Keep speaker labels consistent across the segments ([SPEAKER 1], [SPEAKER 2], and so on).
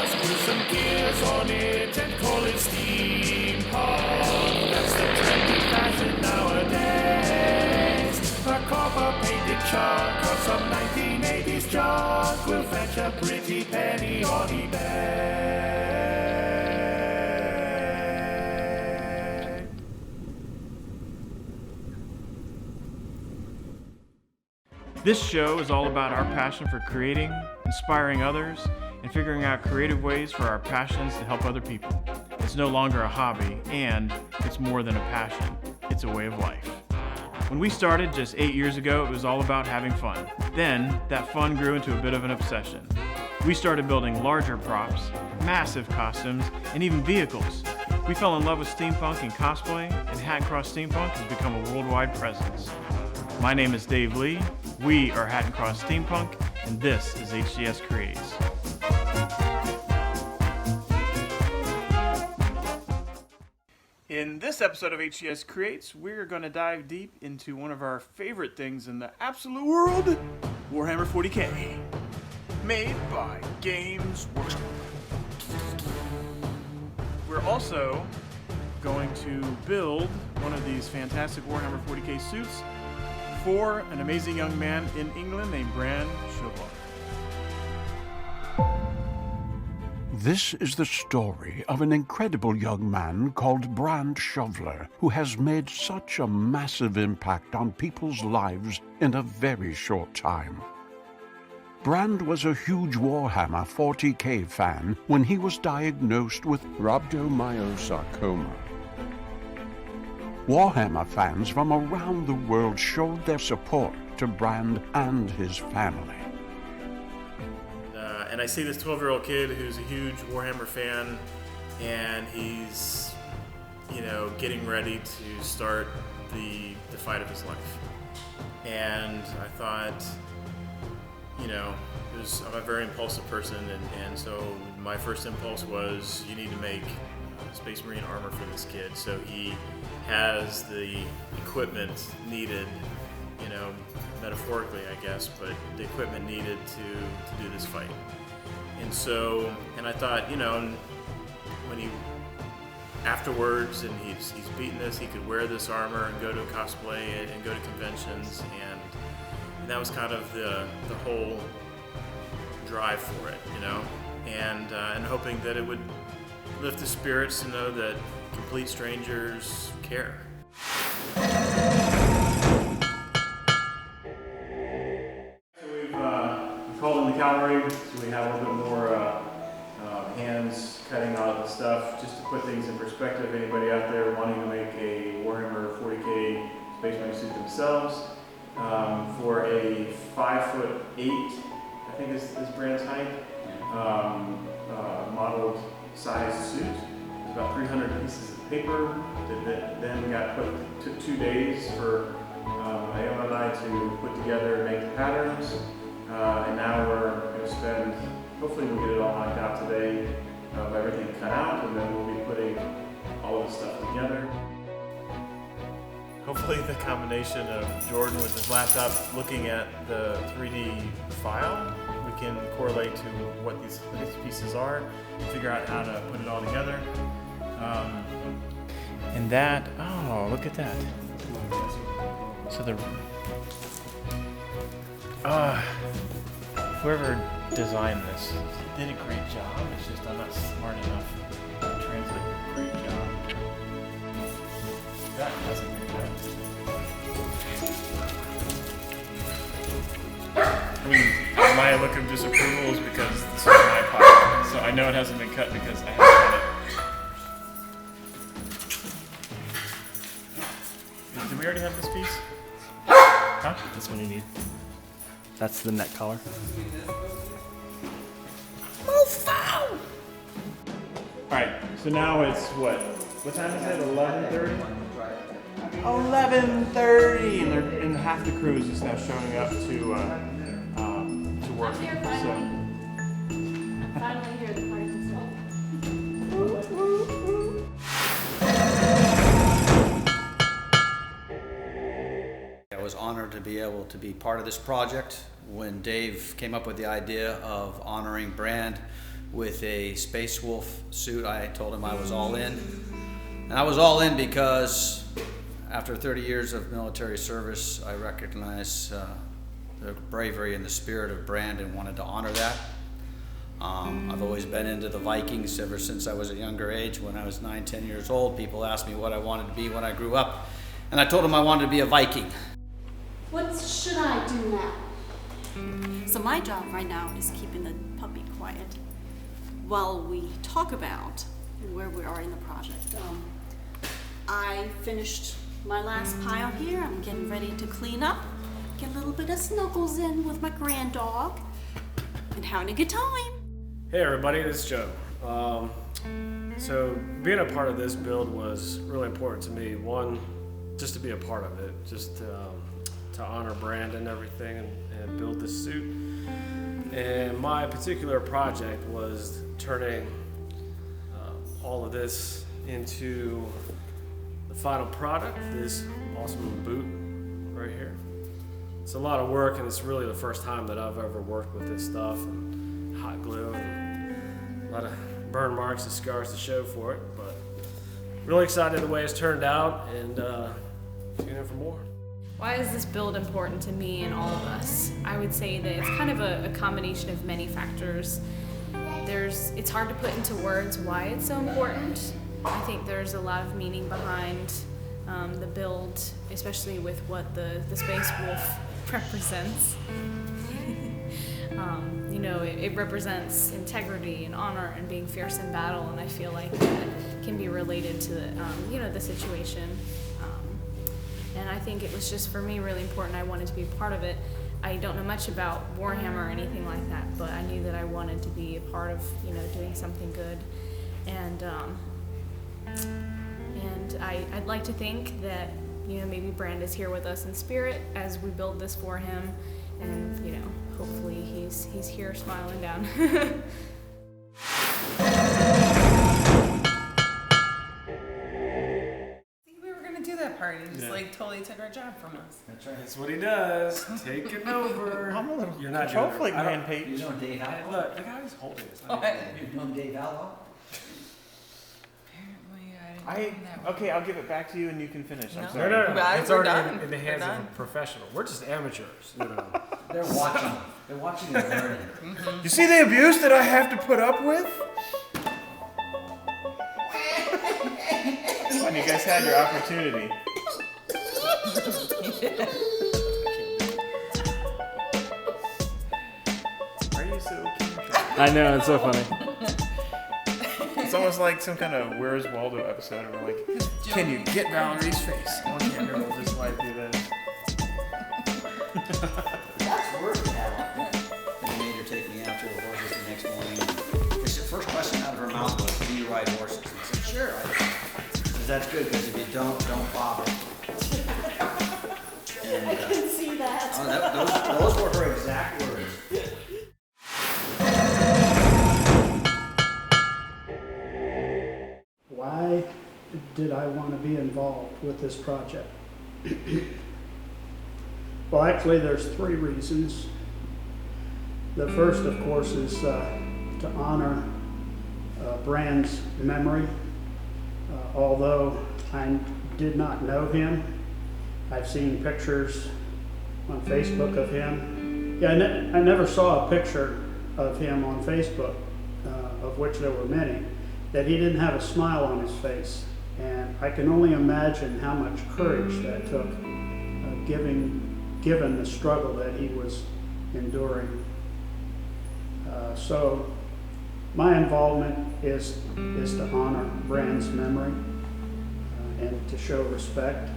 [SPEAKER 1] screw some gears on it and call it steampunk. That's the trendy fashion nowadays. A copper painted chunk or some 1980s junk will fetch a pretty penny on eBay.
[SPEAKER 2] This show is all about our passion for creating, inspiring others, and figuring out creative ways for our passions to help other people. It's no longer a hobby, and it's more than a passion. It's a way of life. When we started just 8 years ago, it was all about having fun. Then, that fun grew into a bit of an obsession. We started building larger props, massive costumes, and even vehicles. We fell in love with steampunk and cosplay, and Hatton Cross Steampunk has become a worldwide presence. My name is Dave Lee. We are Hatton Cross Steampunk, and this is HCS Creates. In this episode of HCS Creates, we're going to dive deep into one of our favorite things in the absolute world, Warhammer 40k, made by Games Workshop. We're also going to build one of these fantastic Warhammer 40k suits for an amazing young man in England named Bran Chauvel.
[SPEAKER 3] This is the story of an incredible young man called Bran Chauvel, who has made such a massive impact on people's lives in a very short time. Bran was a huge Warhammer 40k fan when he was diagnosed with rhabdomyosarcoma. Warhammer fans from around the world showed their support to Bran and his family.
[SPEAKER 2] And I see this 12-year-old kid who's a huge Warhammer fan, and he's, getting ready to start the fight of his life. And I thought, I'm a very impulsive person, and so my first impulse was, you need to make Space Marine armor for this kid, so he has the equipment needed, metaphorically, I guess, but the equipment needed to do this fight. And I thought, when he afterwards and he's beaten this, he could wear this armor and go to cosplay and go to conventions, and that was kind of the whole drive for it, and hoping that it would lift the spirits to know that complete strangers care. So we've called in the cavalry, so we have a little bit more hands cutting all the stuff. Just to put things in perspective, anybody out there wanting to make a Warhammer 40k Space Marine suit themselves, for a 5'8", I think is Brand's height, modeled size suit. It's about 300 pieces of paper that then took 2 days for Ayo and I to put together and make the patterns. And now we're going to spend, hopefully we'll get it all knocked out today, everything cut out, and then we'll be putting all of the stuff together. Hopefully the combination of Jordan with his laptop looking at the 3D file, we can correlate to what these pieces are, figure out how to put it all together. And that, oh, look at that. So whoever designed this did a great job. It's just I'm not smart enough to translate great job. That hasn't been done. I mean, my look of disapproval is because this is my pocket, so I know it hasn't been cut because I haven't cut it. Did we already have this piece? Huh?
[SPEAKER 4] That's what you need. That's the neck collar.
[SPEAKER 2] Alright, so now it's what time is it? 11:30? 11:30! And half the crew is just now showing up to work.
[SPEAKER 5] Finally hear the party song.
[SPEAKER 6] I was honored to be able to be part of this project. When Dave came up with the idea of honoring Brand with a Space Wolf suit. I told him I was all in. And I was all in because after 30 years of military service, I recognize the bravery and the spirit of Brand and wanted to honor that. I've always been into the Vikings ever since I was a younger age. When I was 9, 10 years old, people asked me what I wanted to be when I grew up. And I told them I wanted to be a Viking.
[SPEAKER 5] What should I do now?
[SPEAKER 7] So my job right now is keeping the puppy quiet while we talk about where we are in the project. I finished my last pile here. I'm getting ready to clean up, get a little bit of snuggles in with my grand dog, and having a good time.
[SPEAKER 8] Hey everybody, this is Joe. So being a part of this build was really important to me. One, just to be a part of it, just to honor Brand and everything and build this suit. And my particular project was turning all of this into the final product, this awesome boot right here. It's a lot of work, and it's really the first time that I've ever worked with this stuff, and hot glue, and a lot of burn marks and scars to show for it, but really excited the way it's turned out, and tune in for more.
[SPEAKER 9] Why is this build important to me and all of us? I would say that it's kind of a combination of many factors. It's hard to put into words why it's so important. I think there's a lot of meaning behind the build, especially with what the Space Wolf represents. You know, it represents integrity and honor and being fierce in battle, and I feel like that can be related to the situation. And I think it was just, for me, really important. I wanted to be a part of it. I don't know much about Warhammer or anything like that, but I knew that I wanted to be a part of, doing something good. And I'd like to think that, maybe Brand is here with us in spirit as we build this for him, and, hopefully he's here smiling down.
[SPEAKER 10] Just totally took our job from us.
[SPEAKER 8] That's right. That's what he does. Taking over.
[SPEAKER 2] I'm a little
[SPEAKER 8] You're not
[SPEAKER 2] control
[SPEAKER 8] doing it.
[SPEAKER 2] freak,
[SPEAKER 8] I don't-
[SPEAKER 2] man, Pete.
[SPEAKER 6] You know Dave Outlaw?
[SPEAKER 8] Look, the guy who's holding this.
[SPEAKER 6] You know Dave Outlaw?
[SPEAKER 10] Apparently, I didn't know that one.
[SPEAKER 2] Okay, I'll give it back to you and you can finish. I'm
[SPEAKER 10] No.
[SPEAKER 2] sorry.
[SPEAKER 8] No.
[SPEAKER 10] Guys,
[SPEAKER 8] It's
[SPEAKER 10] we're
[SPEAKER 8] already
[SPEAKER 10] done.
[SPEAKER 8] in the
[SPEAKER 10] We're
[SPEAKER 8] hands of a
[SPEAKER 10] done.
[SPEAKER 8] professional. We're just amateurs.
[SPEAKER 6] They're watching. They're watching and learning.
[SPEAKER 2] You see the abuse that I have to put up with? Come on, you guys had your opportunity. Are you so cute?
[SPEAKER 4] I know, it's so funny.
[SPEAKER 2] It's almost like some kind of Where's Waldo episode where like, can you get Valerie's face? One camera will just like do this.
[SPEAKER 6] That's worse than that. And they made her take me after the horses the next morning. Because the first question out of her mouth was, do you ride horses? And I said, sure. Because that's good, because if you don't bother. And,
[SPEAKER 7] I can see that.
[SPEAKER 6] oh, those were her exact words.
[SPEAKER 11] Why did I want to be involved with this project? Well, actually, there's 3 reasons. The first, of course, is to honor Brand's memory. Although I did not know him, I've seen pictures on Facebook of him. Yeah, I never saw a picture of him on Facebook, of which there were many, that he didn't have a smile on his face. And I can only imagine how much courage that took, given the struggle that he was enduring. So my involvement is to honor Brand's memory and to show respect.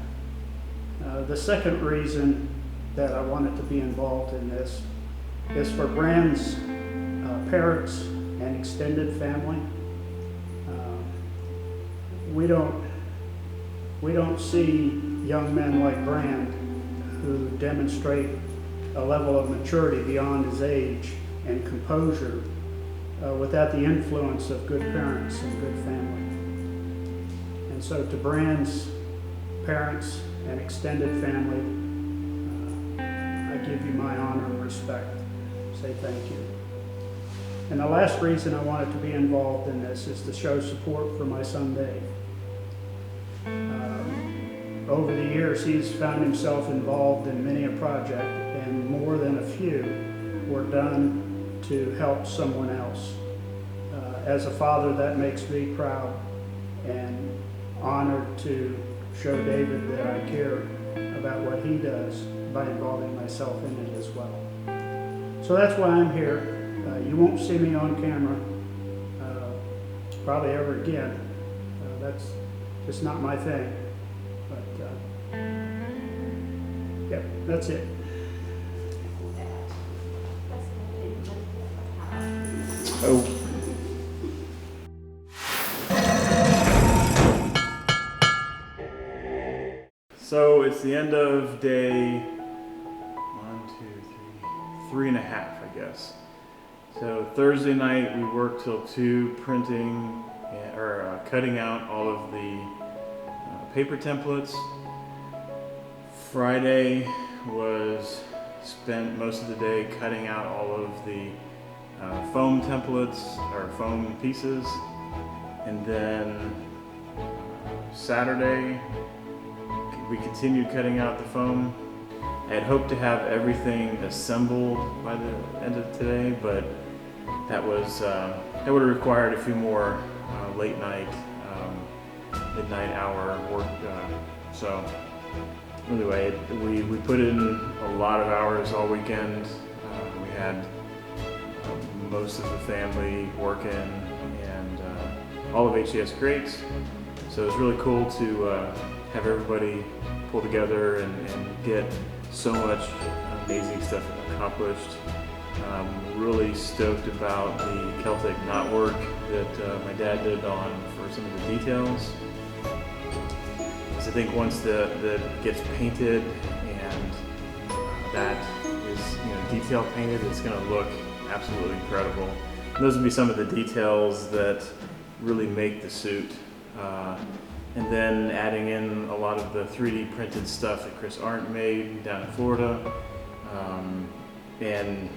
[SPEAKER 11] The second reason that I wanted to be involved in this is for Brand's parents and extended family. We don't see young men like Brand who demonstrate a level of maturity beyond his age and composure without the influence of good parents and good family. And so to Brand's parents and extended family, I give you my honor and respect. Say thank you. And the last reason I wanted to be involved in this is to show support for my son Dave. Over the years, he's found himself involved in many a project, and more than a few were done to help someone else. As a father, that makes me proud and honored to show David that I care about what he does by involving myself in it as well. So that's why I'm here. You won't see me on camera probably ever again. That's just not my thing. But yep, that's it.
[SPEAKER 2] Oh. So it's the end of day 3.5, I guess. So Thursday night we worked till 2 printing or cutting out all of the paper templates. Friday was spent most of the day cutting out all of the foam templates or foam pieces, and then Saturday we continued cutting out the foam. I had hoped to have everything assembled by the end of today, but that would have required a few more late night, midnight hour work. So anyway, we put in a lot of hours all weekend. We had most of the family working and all of HCS Creates. So it was really cool to have everybody pull together and get so much amazing stuff accomplished. Really stoked about the Celtic knotwork that my dad did for some of the details. Because I think once that gets painted and that is detail painted, it's going to look absolutely incredible. And those would be some of the details that really make the suit. And then adding in a lot of the 3D printed stuff that Chris Arndt made down in Florida. And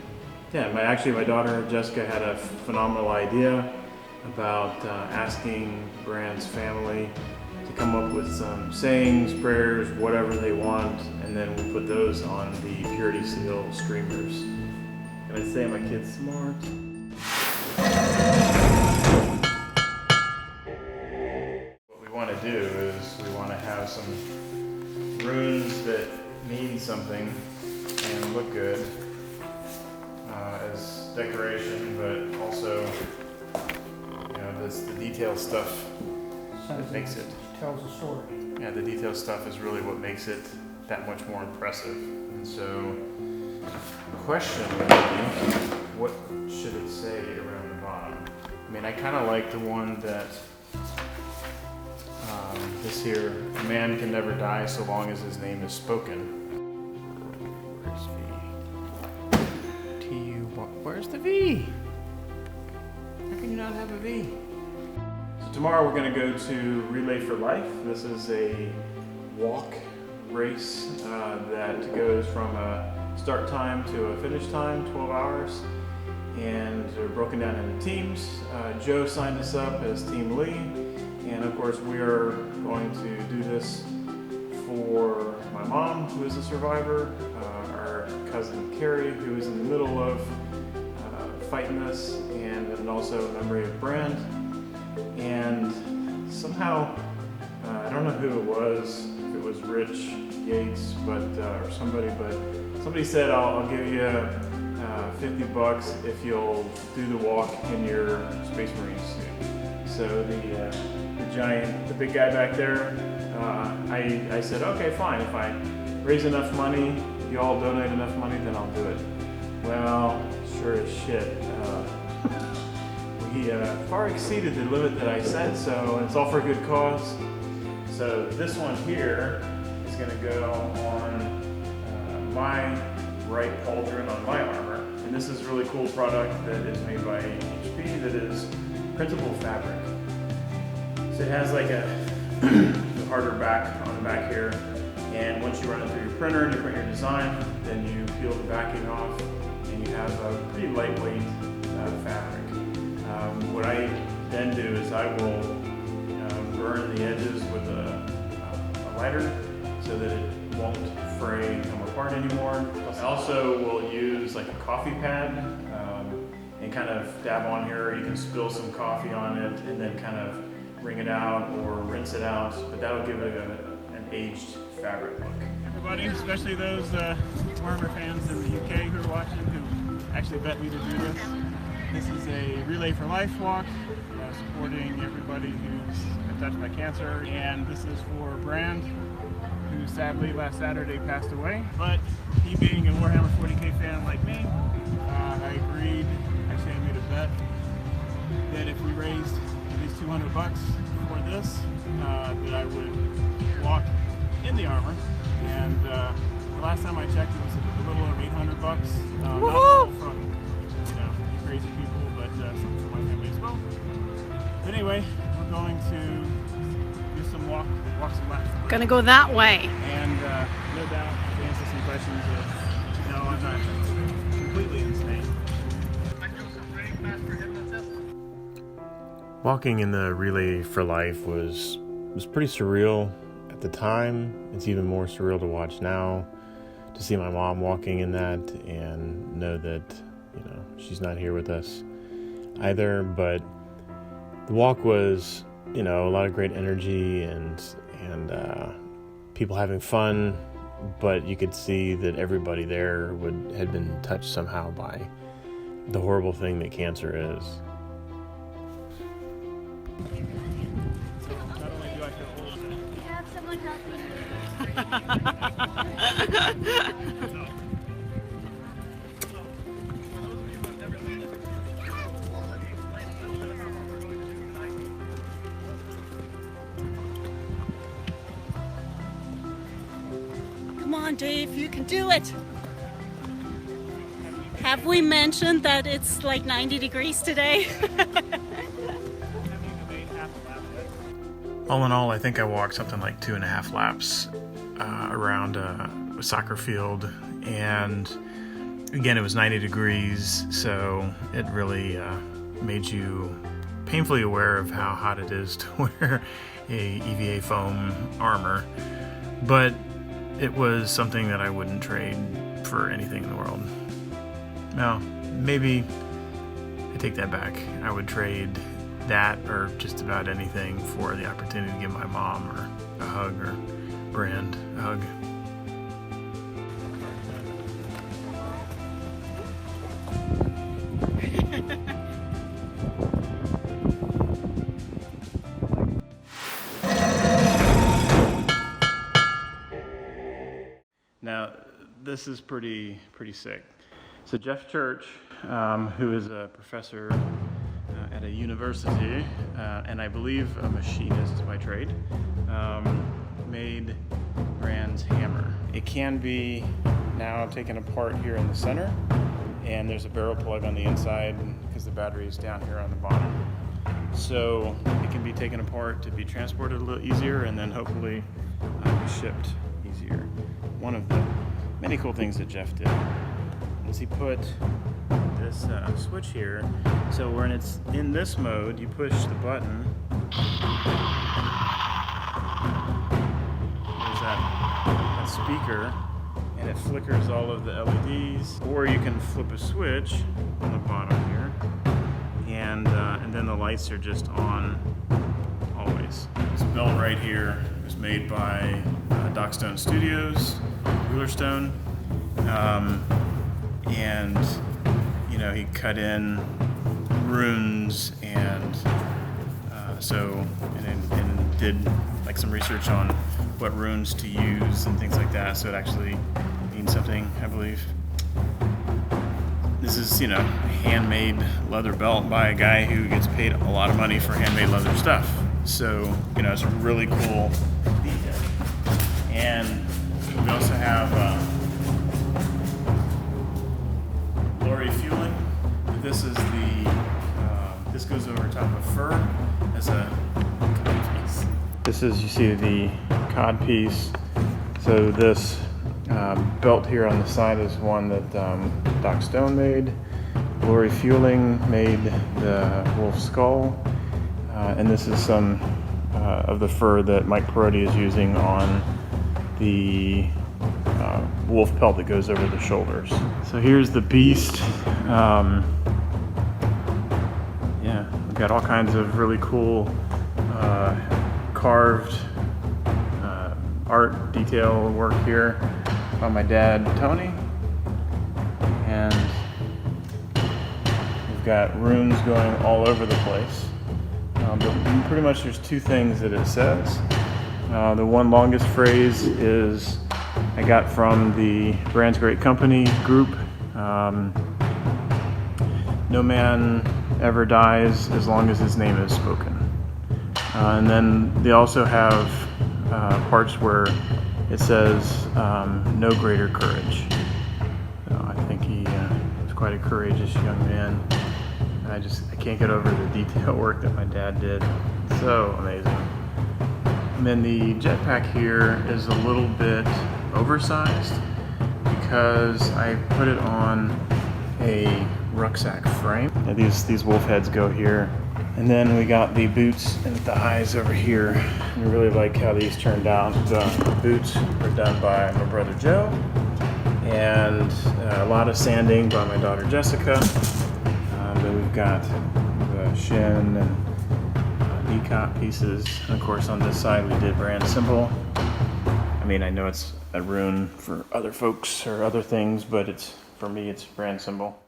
[SPEAKER 2] yeah, my daughter Jessica had a phenomenal idea about asking Brand's family to come up with some sayings, prayers, whatever they want, and then we put those on the Purity Seal streamers. Can I say my kid's smart? Want to do is we want to have some runes that mean something and look good as decoration, but also the detail stuff that makes it
[SPEAKER 11] tells a story.
[SPEAKER 2] Yeah, the detail stuff is really what makes it that much more impressive. And so the question would be, what should it say around the bottom? I mean, I kind of like the one that this here, a man can never die so long as his name is spoken. Where's V? T-U, where's the V? How can you not have a V? So tomorrow we're going to go to Relay for Life. This is a walk race that goes from a start time to a finish time, 12 hours. And they're broken down into teams. Joe signed us up as team lead. And of course, we are going to do this for my mom, who is a survivor, our cousin Carrie, who is in the middle of fighting this, and then also in memory of Brand. And somehow, I don't know who it was, if it was Rich Yates, but or somebody said, I'll give you $50 if you'll do the walk in your Space Marine suit. So the big guy back there, I said, okay, fine. If I raise enough money, you all donate enough money, then I'll do it. Well, sure as shit, we far exceeded the limit that I set, so it's all for a good cause. So this one here is going to go on my right pauldron on my armor. And this is a really cool product that is made by HP that is printable fabric. So it has like a harder back on the back here, and once you run it through your printer and you print your design, then you peel the backing off and you have a pretty lightweight fabric. then do is I will burn the edges with a lighter so that it won't fray and come apart anymore. I also will use like a coffee pad and kind of dab on here. You can spill some coffee on it and then kind of wring it out or rinse it out, but that'll give it an aged fabric look. Everybody, especially those Warhammer fans in the UK who are watching, who actually bet me to do this. This is a Relay for Life walk, supporting everybody who's been touched by cancer, and this is for Brand, who sadly last Saturday passed away. But he being a Warhammer40k fan like me, I agreed, actually I made a bet, that if we raised at least $200 for this, that I would walk in the armor. And the last time I checked, it was a little over $800. Not all from crazy people, but some for my family as well. But anyway, we're going to do some walks and laps.
[SPEAKER 5] Gonna go that way.
[SPEAKER 2] And no doubt to answer some questions of, no, I'm not completely insane. Walking in the Relay for Life was pretty surreal at the time. It's even more surreal to watch now, to see my mom walking in that and know that, she's not here with us either. But the walk was, a lot of great energy and people having fun, but you could see that everybody there had been touched somehow by the horrible thing that cancer is.
[SPEAKER 5] Have someone help me. Come on, Dave, you can do it. Have we mentioned that it's like 90 degrees today?
[SPEAKER 2] All in all, I think I walked something like 2.5 laps around a soccer field, and again, it was 90 degrees, so it really made you painfully aware of how hot it is to wear a EVA foam armor. But it was something that I wouldn't trade for anything in the world. No, maybe I take that back. I would trade that or just about anything for the opportunity to give my mom or a hug or Brand a hug. Now, this is pretty sick. So Jeff Church, who is a professor at a university, and I believe a machinist by trade, made Brand's hammer. It can be now taken apart here in the center, and there's a barrel plug on the inside because the battery is down here on the bottom. So it can be taken apart to be transported a little easier, and then hopefully be shipped easier. One of the many cool things that Jeff did is he put this switch here, so when it's in this mode, you push the button. There's that speaker, and it flickers all of the LEDs. Or you can flip a switch on the bottom here, and then the lights are just on always. This belt right here was made by Dockstone Studios, Wheelerstone, and he cut in runes and and did like some research on what runes to use and things like that, so it actually means something, I believe. This is, handmade leather belt by a guy who gets paid a lot of money for handmade leather stuff. So, it's a really cool detail. And we also have Lori fueling. This is this goes over top of fur as a cod piece. This is, you see the cod piece. So this belt here on the side is one that Dockstone made. Lori Fueling made the wolf skull, and this is some of the fur that Mike Perotti is using on the wolf pelt that goes over the shoulders. So here's the beast. Yeah, we've got all kinds of really cool carved art detail work here by my dad, Tony. And we've got runes going all over the place. But pretty much there's two things that it says. The one longest phrase is I got from the Brands Great Company group. No man ever dies as long as his name is spoken. And then they also have parts where it says no greater courage. So I think he was quite a courageous young man. And I can't get over the detail work that my dad did. So amazing. And then the jetpack here is a little bit oversized because I put it on a rucksack frame. Now these wolf heads go here. And then we got the boots and thighs over here. I really like how these turned out. The boots were done by my brother Joe, and a lot of sanding by my daughter Jessica. Then we've got the shin and knee-cap pieces. And of course on this side we did brand symbol. I mean, I know it's a rune for other folks or other things, but for me it's brand symbol.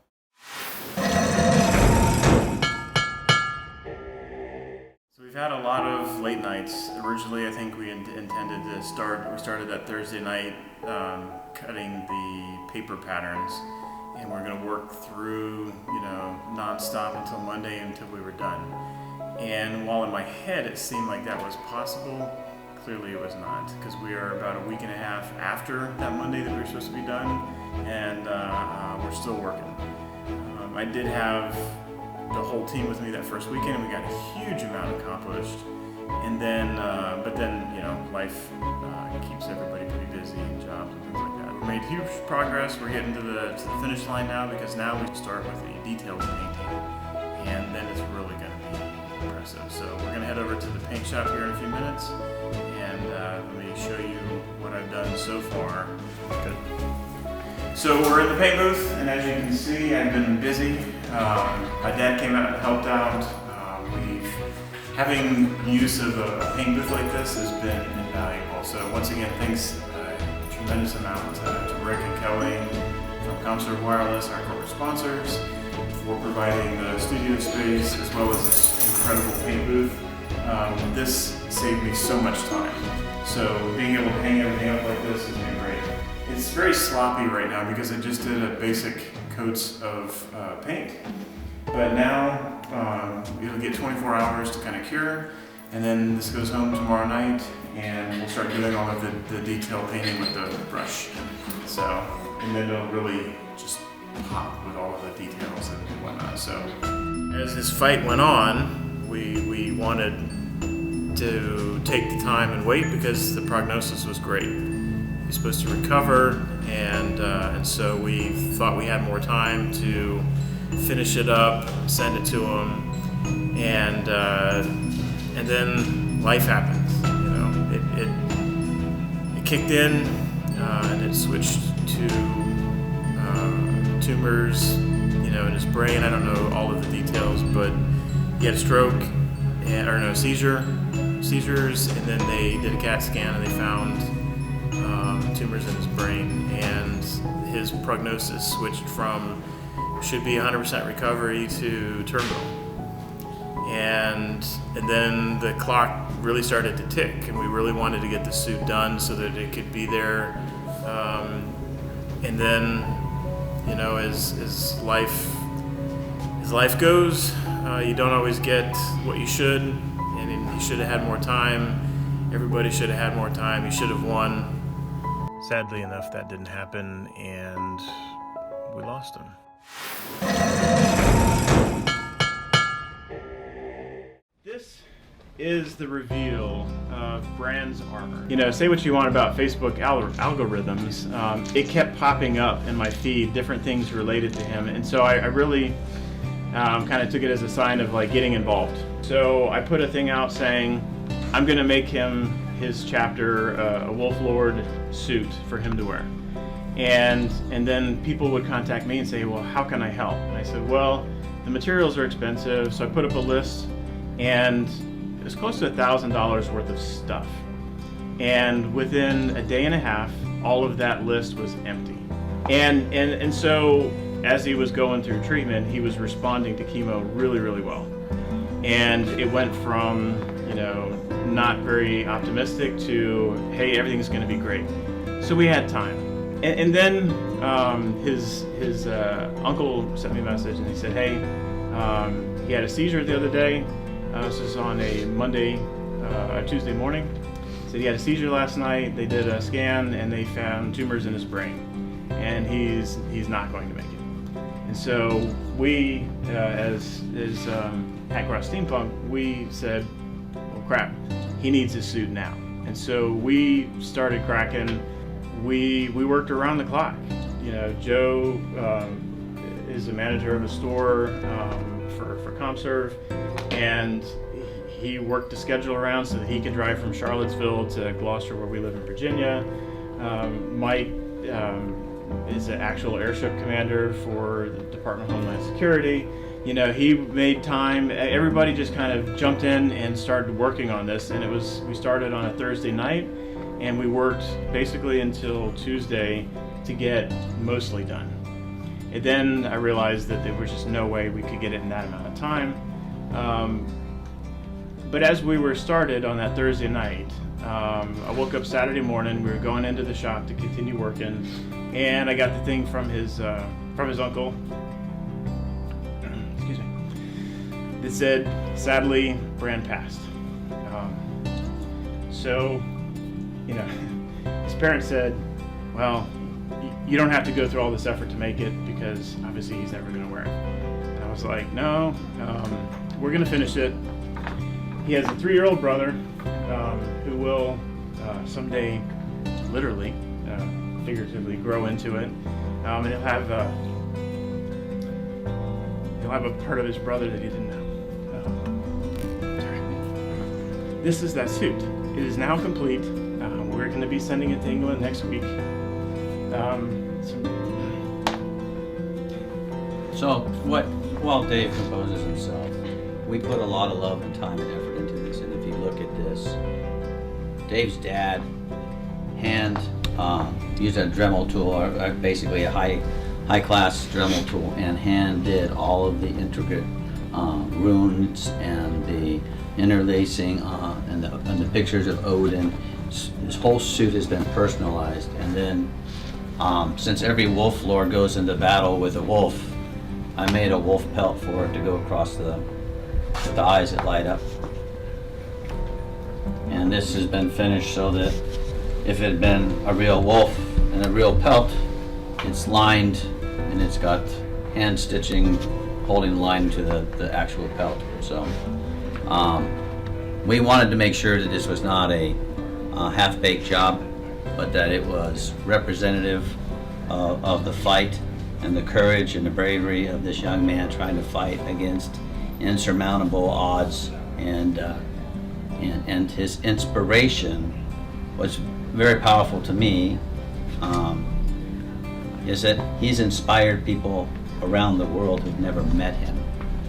[SPEAKER 2] We've had a lot of late nights. Originally, I think we intended to we started that Thursday night cutting the paper patterns, and we're going to work through, non-stop until Monday until we were done. And while in my head it seemed like that was possible, clearly it was not, because we are about a week and a half after that Monday that we were supposed to be done, and we're still working. I did have the whole team with me that first weekend, and we got a huge amount accomplished. And then, life keeps everybody pretty busy, and jobs and things like that. We made huge progress. We're getting to the finish line now, because now we start with the detailed painting, and then it's really going to be impressive. So we're going to head over to the paint shop here in a few minutes, and let me show you what I've done so far. Good. So we're in the paint booth, and as you can see, I've been busy. My dad came out and helped out. Having use of a paint booth like this has been invaluable. So once again, thanks a tremendous amount to Rick and Kelly from Conserve Wireless, our corporate sponsors, for providing the studio space as well as this incredible paint booth. This saved me so much time. So being able to hang everything up like this has been great. It's very sloppy right now because I just did a basic coats of paint. But now it'll get 24 hours to kind of cure, and then this goes home tomorrow night, and we'll start doing all of the detail painting with the brush. So, and then it'll really just pop with all of the details and whatnot. So, as this fight went on, we wanted to take the time and wait because the prognosis was great. He's supposed to recover, and so we thought we had more time to finish it up, send it to him, and then life happened. It kicked in, and it switched to tumors, in his brain. I don't know all of the details, but he had a stroke, seizures, and then they did a CAT scan and they found tumors in his brain, and his prognosis switched from should be 100% recovery to terminal. And then the clock really started to tick, and we really wanted to get the suit done so that it could be there. And then, as life goes, you don't always get what you should, and he should have had more time. Everybody should have had more time. He should have won. Sadly enough, that didn't happen, and we lost him. This is the reveal of Brand's armor. Say what you want about Facebook algorithms. It kept popping up in my feed, different things related to him, and so I really kind of took it as a sign of getting involved. So I put a thing out saying, I'm gonna make him his chapter a Wolf Lord suit for him to wear. And then people would contact me and say, well, how can I help? And I said, well, the materials are expensive, so I put up a list, and it was close to $1,000 worth of stuff. And within a day and a half, all of that list was empty. And so as he was going through treatment, he was responding to chemo really, really well. And it went from, not very optimistic to, hey, everything's gonna be great. So we had time. And then his uncle sent me a message and he said, hey, he had a seizure the other day. This was on a Tuesday morning. He said he had a seizure last night. They did a scan and they found tumors in his brain, and he's not going to make it. And so we, as Hackross Steampunk, we said, well, crap, he needs his suit now. And so we started cracking. We worked around the clock. Joe is the manager of a store for ComServe, and he worked the schedule around so that he could drive from Charlottesville to Gloucester, where we live in Virginia. Mike is an actual airship commander for the Department of Homeland Security. He made time. Everybody just kind of jumped in and started working on this, and we started on a Thursday night, and we worked basically until Tuesday to get mostly done. And then I realized that there was just no way we could get it in that amount of time. But as we were started on that Thursday night, I woke up Saturday morning. We were going into the shop to continue working, and I got the thing from his uncle. Excuse me. That said, sadly, Brand passed. So, his parents said, well, you don't have to go through all this effort to make it, because obviously he's never going to wear it. And I was like, no, we're going to finish it. He has a 3-year-old brother who will someday, literally, figuratively, grow into it, and he'll have a part of his brother that he didn't know. This is that suit. It is now complete. We're going to be sending it to England next week.
[SPEAKER 12] While Dave composes himself, we put a lot of love and time and effort into this. And if you look at this, Dave's dad used a Dremel tool, or basically a high-class Dremel tool, and hand did all of the intricate runes and the interlacing and the pictures of Odin. His whole suit has been personalized. And then since every wolf lord goes into battle with a wolf, I made a wolf pelt for it to go across the eyes that light up. And this has been finished so that if it had been a real wolf and a real pelt, it's lined and it's got hand stitching holding the line to the actual pelt. So we wanted to make sure that this was not a half-baked job, but that it was representative of the fight and the courage and the bravery of this young man trying to fight against insurmountable odds, and his inspiration was very powerful to me. Is that he's inspired people around the world who've never met him,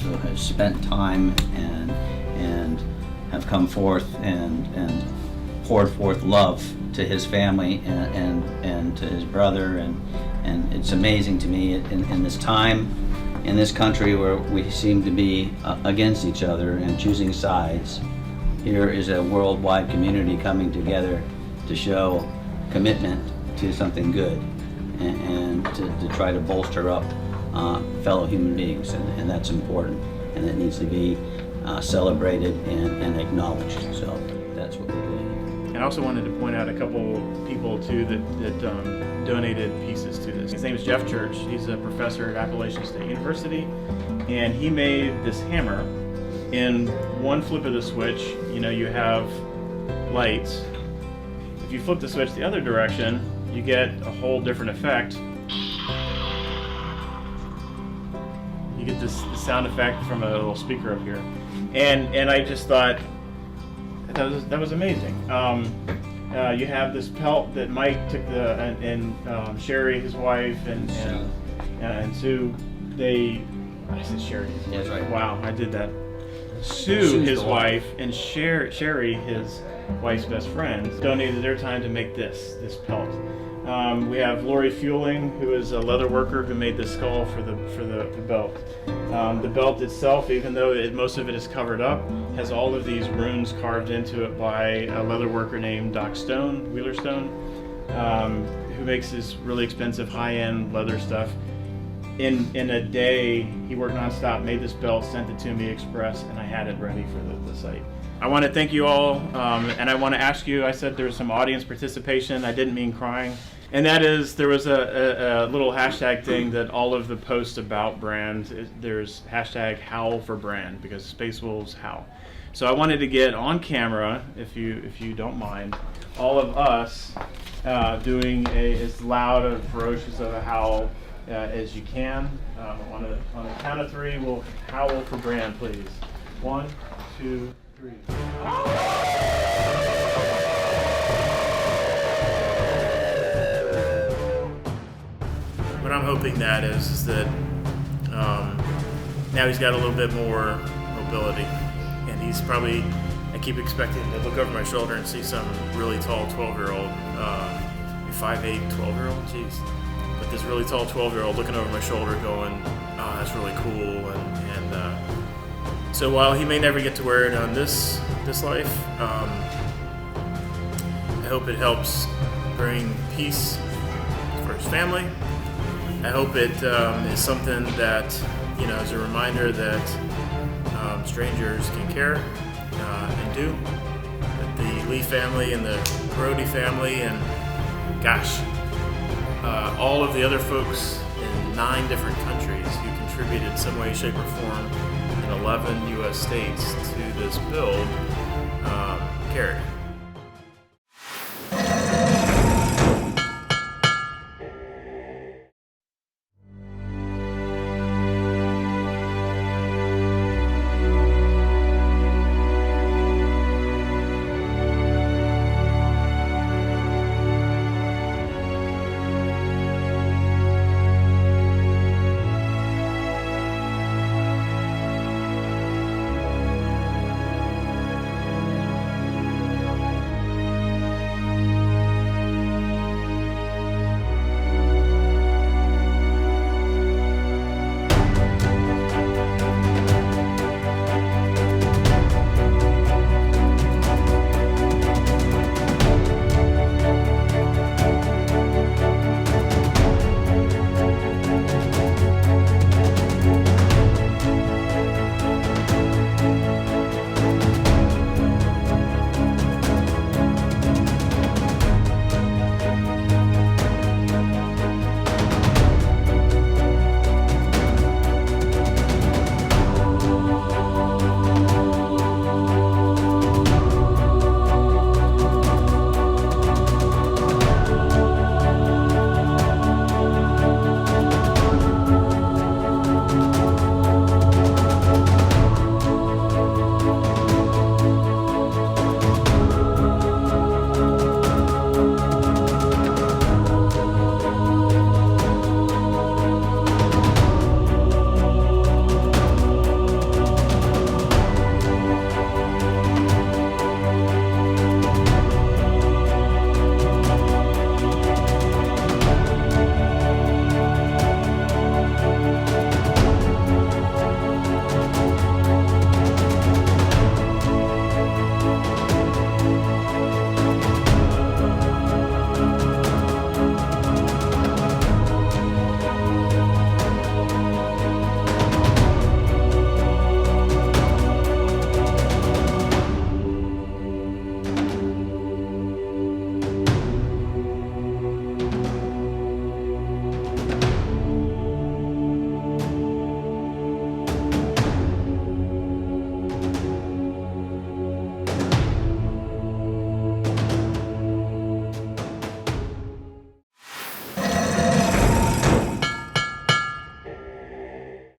[SPEAKER 12] who have spent time and have come forth and poured forth love to his family and to his brother, and it's amazing to me in this time, in this country where we seem to be against each other and choosing sides. Here is a worldwide community coming together to show commitment to something good and to try to bolster up fellow human beings, and that's important, and it needs to be celebrated and acknowledged. So that's what we're doing.
[SPEAKER 2] And I also wanted to point out a couple people too that donated pieces to this. His name is Jeff Church. He's a professor at Appalachian State University, and he made this hammer. In one flip of the switch, you have lights. If you flip the switch the other direction, you get a whole different effect. You get this this sound effect from a little speaker up here, and I just thought that was amazing. You have this pelt that Mike took and Sherry, his wife, and Sue. I said Sherry.
[SPEAKER 6] Yeah, that's right.
[SPEAKER 2] Wow, I did that. Sue, his wife, and Sherry, his wife's best friend, donated their time to make this pelt. We have Lori Fueling, who is a leather worker who made the skull for the belt. The belt itself, even though most of it is covered up, has all of these runes carved into it by a leather worker named Doc Stone, Wheeler Stone, who makes this really expensive high-end leather stuff. In a day, he worked nonstop, made this belt, sent it to me express, and I had it ready for the site. I want to thank you all, and I want to ask you, I said there was some audience participation. I didn't mean crying. And that is, there was a little hashtag thing that all of the posts about brands, there's hashtag Howl for brand, because Space Wolves Howl. So I wanted to get on camera, if you don't mind, all of us doing as loud and ferocious of a howl as you can. On the count of three, we'll howl for brand, please. 1, 2, 3. What I'm hoping that is that now he's got a little bit more mobility, and he's probably, I keep expecting to look over my shoulder and see some really tall 12-year-old, 5'8", 12-year-old, jeez. But this really tall 12-year-old looking over my shoulder going, oh, that's really cool. And so while he may never get to wear it on this life, I hope it helps bring peace for his family. I hope it is something that, is a reminder that strangers can care and do. That the Lee family and the Brody family and, gosh, all of the other folks in 9 different countries who contributed some way, shape, or form in 11 U.S. states to this build cared.